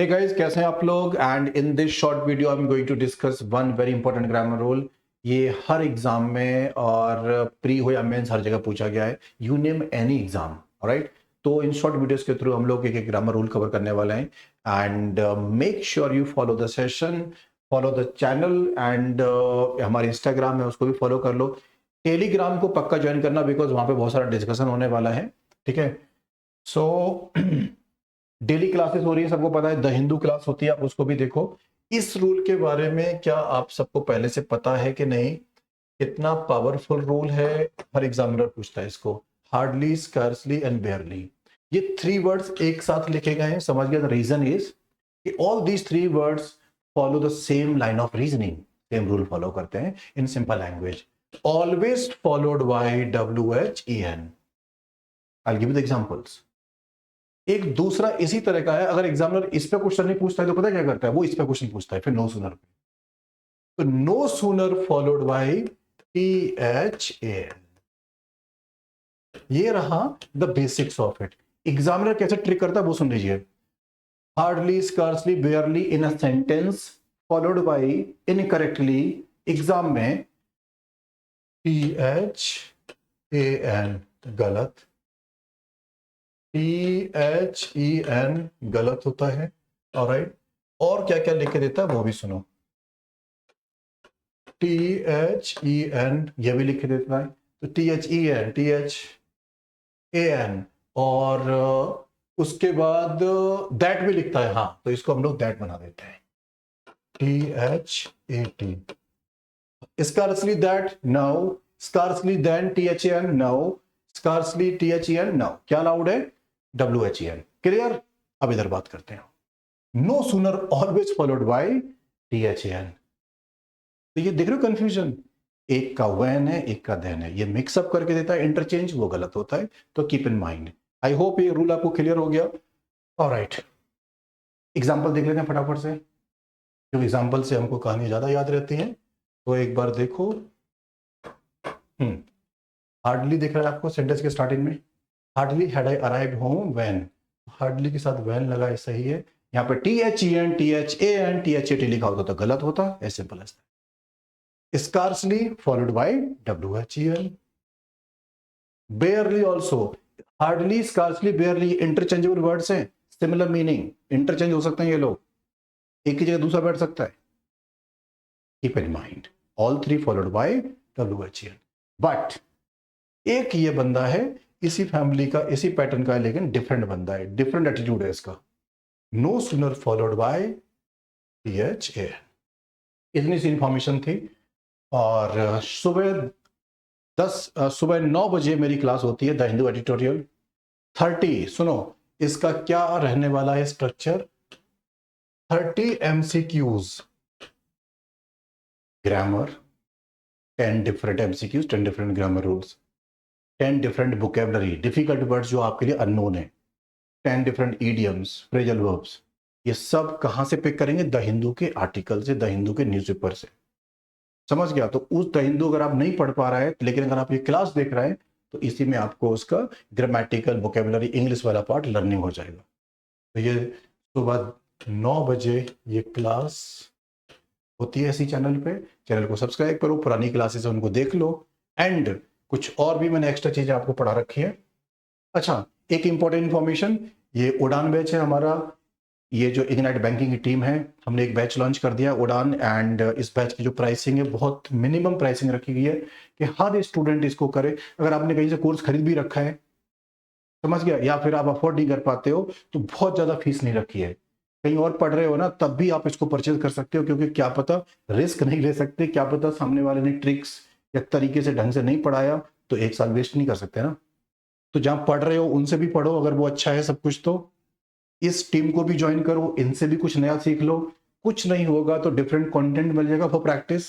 Hey guys, कैसे हैं आप लोग? And in this short video I am going to discuss one very important grammar rule. ये हर एग्जाम में और प्री हो या मेंस हर जगह पूछा गया है। You name any exam, right? तो इन शॉर्ट वीडियोस के थ्रू हम लोग एक एक ग्रामर रूल कवर करने वाले हैं। And make sure you follow the session, follow the channel and हमारे इंस्टाग्राम है उसको भी फॉलो कर लो। टेलीग्राम को पक्का ज्वाइन करना बिकॉज वहां पे बहुत सारा डिस्कशन होने वाला है। ठीक है, सो डेली क्लासेस हो रही है, सबको पता है। द हिंदू क्लास होती है, आप उसको भी देखो। इस रूल के बारे में क्या आप सबको पहले से पता है कि नहीं? कितना पावरफुल रूल है, हर एग्जामिनर पूछता है इसको। हार्डली, स्कार्सली एंड बेयरली, ये थ्री वर्ड्स एक साथ लिखे गए हैं। समझ गया? द रीजन इज कि all these three words follow the same line of reasoning, same rule follow करते हैं in simple language. Always followed by WHEN। I give the examples. एक दूसरा इसी तरह का है। अगर एग्जामिनर इस पे क्वेश्चन नहीं पूछता है तो पता क्या करता है? वो इस पे क्वेश्चन पूछता है, फिर नो सूनर पे। तो no sooner followed by THAN। ये रहा the basics of it. Examiner कैसे ट्रिक करता है वो सुन लीजिए। Hardly, scarcely, barely in a sentence followed by incorrectly, exam में THAN गलत, THEN गलत होता है। ऑलराइट, और क्या क्या लिख के देता है वो भी सुनो। THEN ये भी लिख के देता है, तो THEN, THAN, और उसके बाद दैट भी लिखता है। हाँ, तो इसको हम लोग दैट बना देते हैं, THAT। Scarcely that, no. Scarcely then, THAN, no. Scarcely, THEN, no. क्या लाउड है? WHEN। क्लियर? अब इधर बात करते हैं। No sooner always followed by THAN। तो ये देख रहे हो कंफ्यूजन? एक का वैन है, एक का देन है, ये मिक्सअप करके देता है इंटरचेंज, वो गलत होता है। तो keep in mind. I hope ये रूल आपको क्लियर हो गया। ऑलराइट, एग्जांपल देख लेते हैं फटाफट से, क्योंकि एग्जांपल से हमको कहानी ज्यादा याद रहती है। तो एक बार देखो। हार्डली दिख रहा है आपको सेंटेंस के स्टार्टिंग में। Hardly had I arrived home when. Hardly के साथ व्हेन लगा है, सही है। यहाँ पे THEN, THAN, THAT लिखा होता तो गलत होता। As simple as that. Scarcely followed by WHEN। Barely also. Hardly, scarcely, barely interchangeable words हैं, सिमिलर मीनिंग, इंटरचेंज हो सकते हैं ये लोग, एक की जगह दूसरा बैठ सकता है। Keep in mind, all three followed by WHEN। But एक ये बंदा है इसी फैमिली का, इसी पैटर्न का है, लेकिन डिफरेंट बंदा है, डिफरेंट एटीट्यूड है इसका। No sooner followed by THAN। इतनी सी इंफॉर्मेशन थी। और सुबह 9 बजे मेरी क्लास होती है, द हिंदू एडिटोरियल 30। सुनो, इसका क्या रहने वाला है structure? 30 MCQs, grammar 10 different MCQs, 10 different grammar rules, 10 different vocabulary, difficult words जो आपके लिए अननोन है, 10 डिफरेंट ईडियम्स, फ्रेजल वर्ब्स। ये सब कहां से पिक करेंगे? द हिंदू के आर्टिकल से, द हिंदू के न्यूज़पेपर से। समझ गया? तो उस द हिंदू अगर आप नहीं पढ़ पा रहा है, लेकिन अगर आप ये क्लास देख रहे हैं, तो इसी में आपको उसका ग्रामेटिकल, वोकेबलरी, इंग्लिश वाला पार्ट लर्निंग हो जाएगा। तो ये सुबह 9 बजे ये क्लास होती है इसी चैनल पे। चैनल को सब्सक्राइब करो, पुरानी क्लासेस उनको देख लो, एंड कुछ और भी मैंने एक्स्ट्रा चीजें आपको पढ़ा रखी है। अच्छा, एक इंपॉर्टेंट इंफॉर्मेशन, ये उड़ान बैच है हमारा। ये जो इग्नाइट बैंकिंग की टीम है, हमने एक बैच लॉन्च कर दिया उड़ान। एंड इस बैच की जो प्राइसिंग है, बहुत मिनिमम प्राइसिंग रखी गई है कि हर स्टूडेंट इसको करे। अगर आपने कहीं से कोर्स खरीद भी रखा है, समझ गया, या फिर आप अफोर्ड नहीं कर पाते हो, तो बहुत ज्यादा फीस नहीं रखी है। कहीं और पढ़ रहे हो ना, तब भी आप इसको परचेज कर सकते हो, क्योंकि क्या पता, रिस्क नहीं ले सकते, क्या पता सामने वाले ने ट्रिक्स या तरीके से ढंग से नहीं पढ़ाया, तो एक साल वेस्ट नहीं कर सकते ना। तो जहां पढ़ रहे हो उनसे भी पढ़ो, अगर वो अच्छा है सब कुछ, तो इस टीम को भी ज्वाइन करो, इनसे भी कुछ नया सीख लो। कुछ नहीं होगा तो डिफरेंट कंटेंट मिल जाएगा फॉर प्रैक्टिस।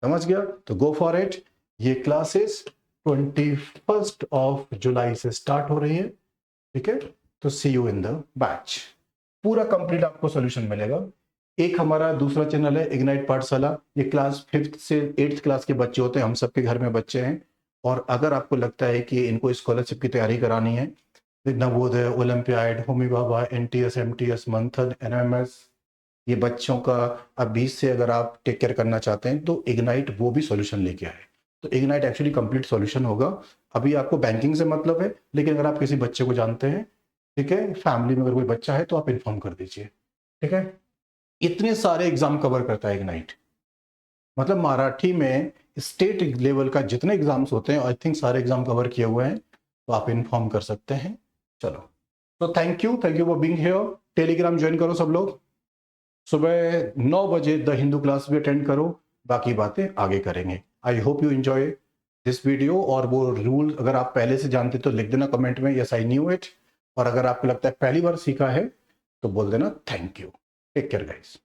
समझ गया? तो गो फॉर इट। ये क्लासेस 21 जुलाई से स्टार्ट हो रही है। ठीक है, तो सी यू इन द बैच। पूरा कंप्लीट आपको सॉल्यूशन मिलेगा। एक हमारा दूसरा चैनल है इग्नाइट पाठशाला। ये क्लास 5th से 8th क्लास के बच्चे होते हैं, हम सबके घर में बच्चे हैं। और अगर आपको लगता है कि इनको स्कॉलरशिप की तैयारी करानी है, Navodaya, olympiad, Homi Bhabha, NTS, MTS, मंथन, एनएमएस, ये बच्चों का अब 20 से अगर आप टेक केयर करना चाहते हैं तो इग्नाइट वो भी सॉल्यूशन लेके आए। तो इग्नाइट एक्चुअली कंप्लीट सॉल्यूशन होगा। अभी आपको बैंकिंग से मतलब है, लेकिन अगर आप किसी बच्चे को जानते हैं, ठीक है, फैमिली में अगर कोई बच्चा है तो आप इन्फॉर्म कर दीजिए, ठीक है। इतने सारे एग्जाम कवर करता है इग्नाइट, मतलब मराठी में स्टेट लेवल का जितने एग्जाम्स होते हैं आई थिंक सारे एग्जाम कवर किए हुए हैं, तो आप इन्फॉर्म कर सकते हैं। चलो, तो thank you for being here. Telegram join करो सब लोग, सुबह 9 बजे द हिंदू क्लास भी अटेंड करो, बाकी बातें आगे करेंगे। I hope you enjoy this video. और वो रूल अगर आप पहले से जानते तो लिख देना कमेंट में यस आई न्यू इट, और अगर आपको लगता है पहली बार सीखा है तो बोल देना thank you. Take care guys.